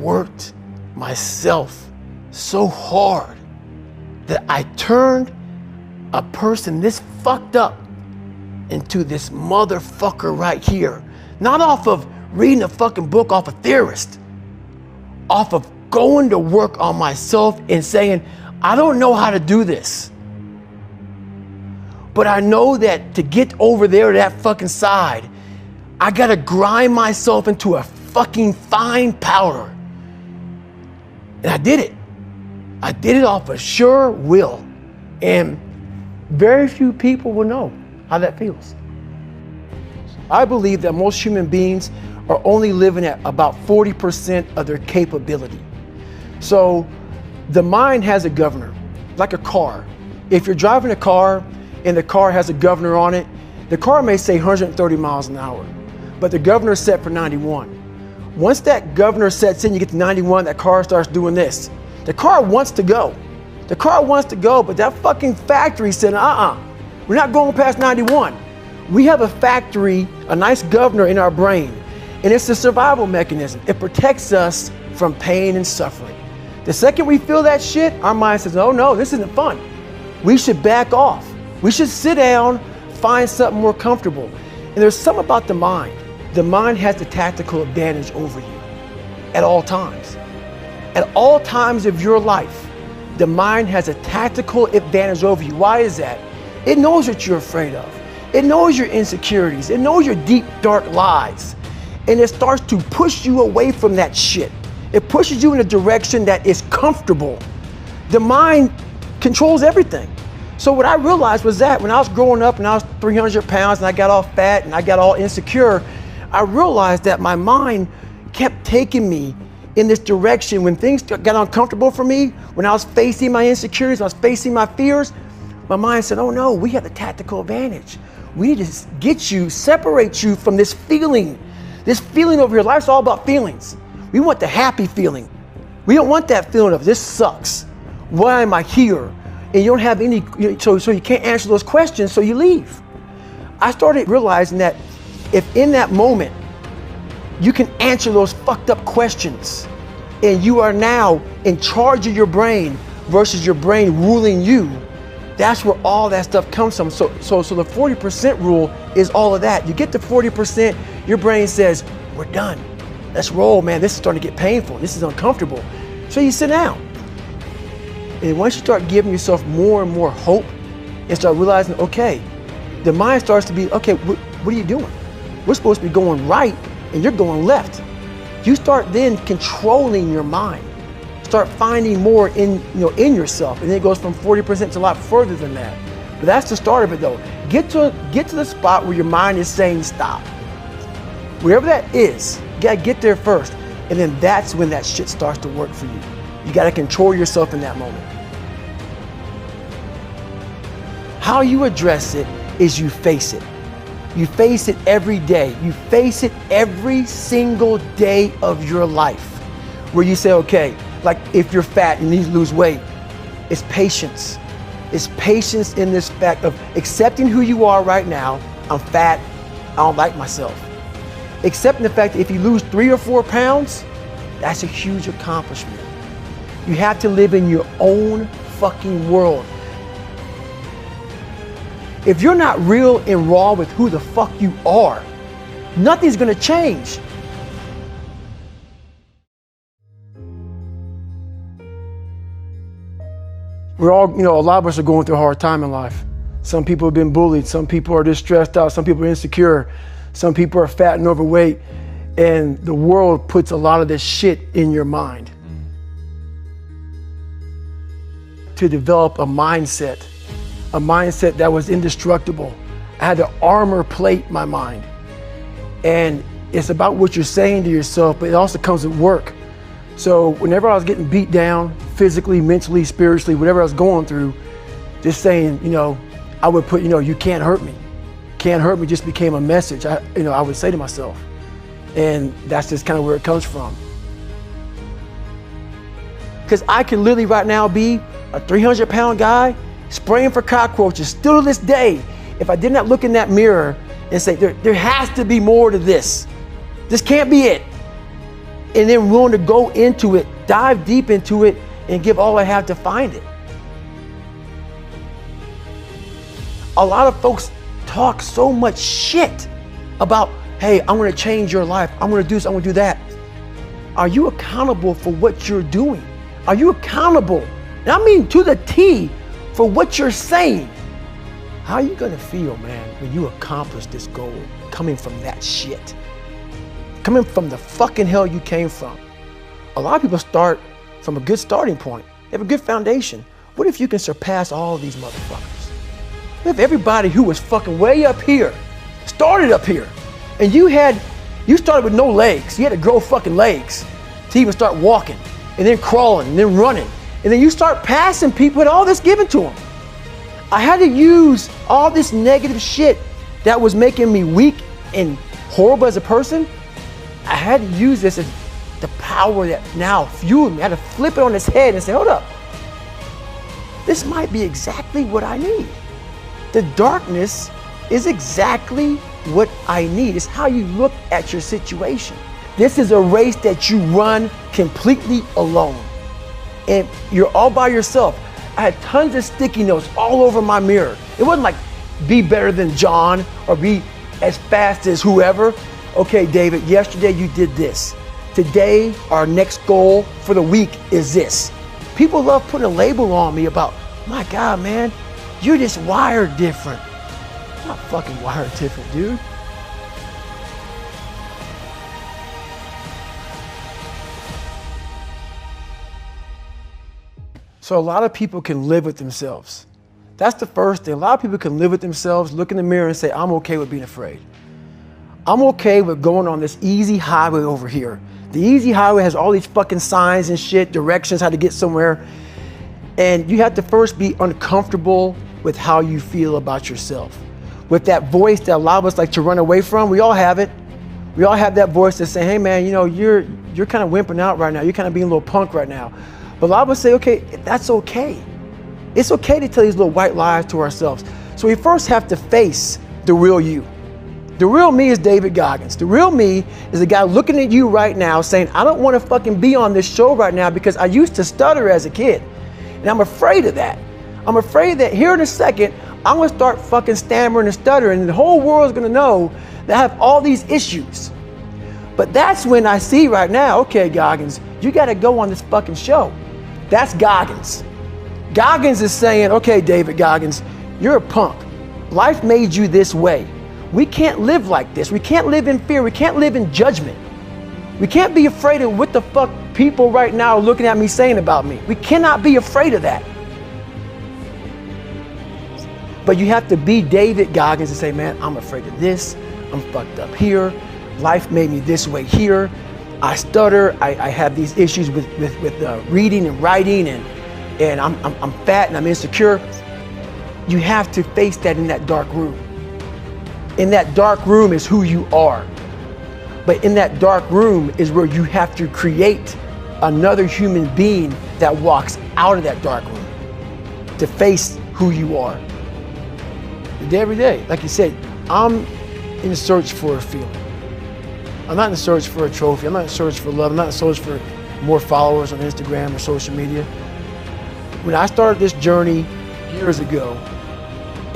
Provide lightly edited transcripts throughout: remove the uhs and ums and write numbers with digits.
worked myself so hard that I turned a person this fucked up into this motherfucker right here. Not off of reading a fucking book off a theorist, off of going to work on myself and saying, I don't know how to do this, but I know that to get over there to that fucking side, I gotta grind myself into a fucking fine powder. And I did it. I did it off of sure will. And very few people will know how that feels. I believe that most human beings are only living at about 40% of their capability. So the mind has a governor, like a car. If you're driving a car and the car has a governor on it, the car may say 130 miles an hour, but the governor is set for 91. Once that governor sets in, you get to 91, that car starts doing this. The car wants to go. The car wants to go, but that fucking factory said, we're not going past 91. We have a factory, a nice governor in our brain, and it's a survival mechanism. It protects us from pain and suffering. The second we feel that shit, our mind says, oh no, this isn't fun. We should back off. We should sit down, find something more comfortable. And there's something about the mind. The mind has the tactical advantage over you at all times. At all times of your life, the mind has a tactical advantage over you. Why is that? It knows what you're afraid of. It knows your insecurities. It knows your deep, dark lies. And it starts to push you away from that shit. It pushes you in a direction that is comfortable. The mind controls everything. So what I realized was that when I was growing up and I was 300 pounds and I got all fat and I got all insecure, I realized that my mind kept taking me in this direction. When things got uncomfortable for me, when I was facing my insecurities, when I was facing my fears, my mind said, oh no, we have the tactical advantage. We need to get you, separate you from this feeling over here. Life's all about feelings. We want the happy feeling. We don't want that feeling of this sucks. Why am I here? And you don't have any, so you can't answer those questions, so you leave. I started realizing that if in that moment you can answer those fucked up questions and you are now in charge of your brain versus your brain ruling you, that's where all that stuff comes from. So the 40% rule is all of that. You get to 40%, your brain says, we're done. Let's roll, man. This is starting to get painful. This is uncomfortable. So you sit down. And once you start giving yourself more and more hope and start realizing, okay, the mind starts to be, okay, what are you doing? We're supposed to be going right and you're going left. You start then controlling your mind. Start finding more in yourself. And then it goes from 40% to a lot further than that. But that's the start of it though. Get to the spot where your mind is saying stop. Wherever that is, you gotta get there first. And then that's when that shit starts to work for you. You gotta control yourself in that moment. How you address it is you face it. You face it every day. You face it every single day of your life. Where you say, okay, like if you're fat and you need to lose weight, it's patience. It's patience in this fact of accepting who you are right now. I'm fat, I don't like myself. Accepting the fact that if you lose 3 or 4 pounds, that's a huge accomplishment. You have to live in your own fucking world. If you're not real and raw with who the fuck you are, nothing's gonna change. We're all, a lot of us are going through a hard time in life. Some people have been bullied, some people are just stressed out, some people are insecure, some people are fat and overweight, and the world puts a lot of this shit in your mind. To develop a mindset that was indestructible. I had to armor plate my mind. And it's about what you're saying to yourself, but it also comes with work. So whenever I was getting beat down, physically, mentally, spiritually, whatever I was going through, just saying, I would put, you can't hurt me. Can't hurt me just became a message, I would say to myself. And that's just kind of where it comes from. Because I could literally right now be a 300-pound guy spraying for cockroaches still to this day if I did not look in that mirror and say, there has to be more to this. This can't be it. and then willing to go into it, dive deep into it, and give all I have to find it. A lot of folks talk so much shit about, hey, I'm gonna change your life, I'm gonna do this, I'm gonna do that. Are you accountable for what you're doing? Are you accountable, and I mean to the T, for what you're saying? How are you gonna feel, man, when you accomplish this goal coming from that shit? Coming from the fucking hell you came from. A lot of people start from a good starting point. They have a good foundation. What if you can surpass all of these motherfuckers? What if everybody who was fucking way up here started up here, and you started with no legs. You had to grow fucking legs to even start walking, and then crawling, and then running. And then you start passing people with all this given to them. I had to use all this negative shit that was making me weak and horrible as a person. I had to use this as the power that now fueled me. I had to flip it on its head and say, hold up. This might be exactly what I need. The darkness is exactly what I need. It's how you look at your situation. This is a race that you run completely alone. And you're all by yourself. I had tons of sticky notes all over my mirror. It wasn't like be better than John or be as fast as whoever. Okay, David, yesterday you did this. Today, our next goal for the week is this. People love putting a label on me about, my God, man, you're just wired different. I'm not fucking wired different, dude. So a lot of people can live with themselves. That's the first thing. A lot of people can live with themselves, look in the mirror and say, I'm okay with being afraid. I'm okay with going on this easy highway over here. The easy highway has all these fucking signs and shit, directions, how to get somewhere. And you have to first be uncomfortable with how you feel about yourself. With that voice that a lot of us like to run away from, we all have it. We all have that voice that's saying, hey man, you know, you're kind of wimping out right now. You're kind of being a little punk right now. But a lot of us say, okay, that's okay. It's okay to tell these little white lies to ourselves. So we first have to face the real you. The real me is David Goggins. The real me is a guy looking at you right now saying, I don't want to fucking be on this show right now because I used to stutter as a kid. And I'm afraid of that. I'm afraid that here in a second, I'm going to start fucking stammering and stuttering and the whole world's going to know that I have all these issues. But that's when I see right now, okay, Goggins, you got to go on this fucking show. That's Goggins. Goggins is saying, okay, David Goggins, you're a punk. Life made you this way. We can't live like this. We can't live in fear. We can't live in judgment. We can't be afraid of what the fuck people right now are looking at me saying about me. We cannot be afraid of that. But you have to be David Goggins and say, man, I'm afraid of this. I'm fucked up here. Life made me this way here. I stutter. I have these issues with reading and writing, and I'm fat and I'm insecure. You have to face that in that dark room. In that dark room is who you are. But in that dark room is where you have to create another human being that walks out of that dark room to face who you are. Every day, like you said, I'm in search for a feeling. I'm not in search for a trophy. I'm not in search for love. I'm not in search for more followers on Instagram or social media. When I started this journey years ago,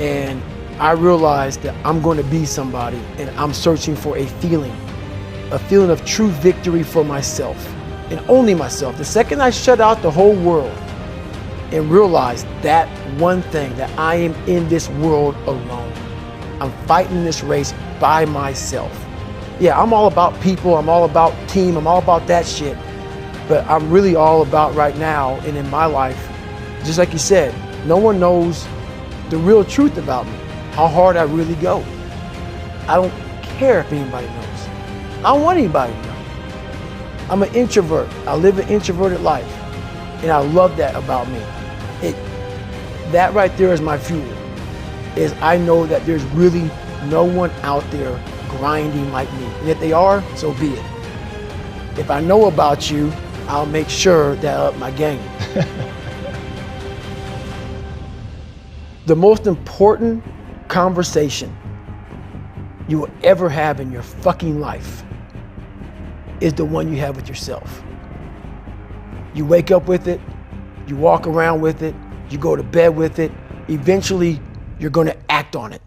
and I realized that I'm going to be somebody, and I'm searching for a feeling of true victory for myself, and only myself. The second I shut out the whole world and realized that one thing, that I am in this world alone. I'm fighting this race by myself. Yeah, I'm all about people, I'm all about team, I'm all about that shit. But I'm really all about right now and in my life, just like you said, no one knows the real truth about me, how hard I really go. I don't care if anybody knows. I don't want anybody to know. I'm an introvert. I live an introverted life. And I love that about me. That right there is my fuel. Is I know that there's really no one out there grinding like me. And if they are, so be it. If I know about you, I'll make sure that I up my game. The most important conversation you will ever have in your fucking life is the one you have with yourself. You wake up with it, you walk around with it, you go to bed with it. Eventually, you're going to act on it.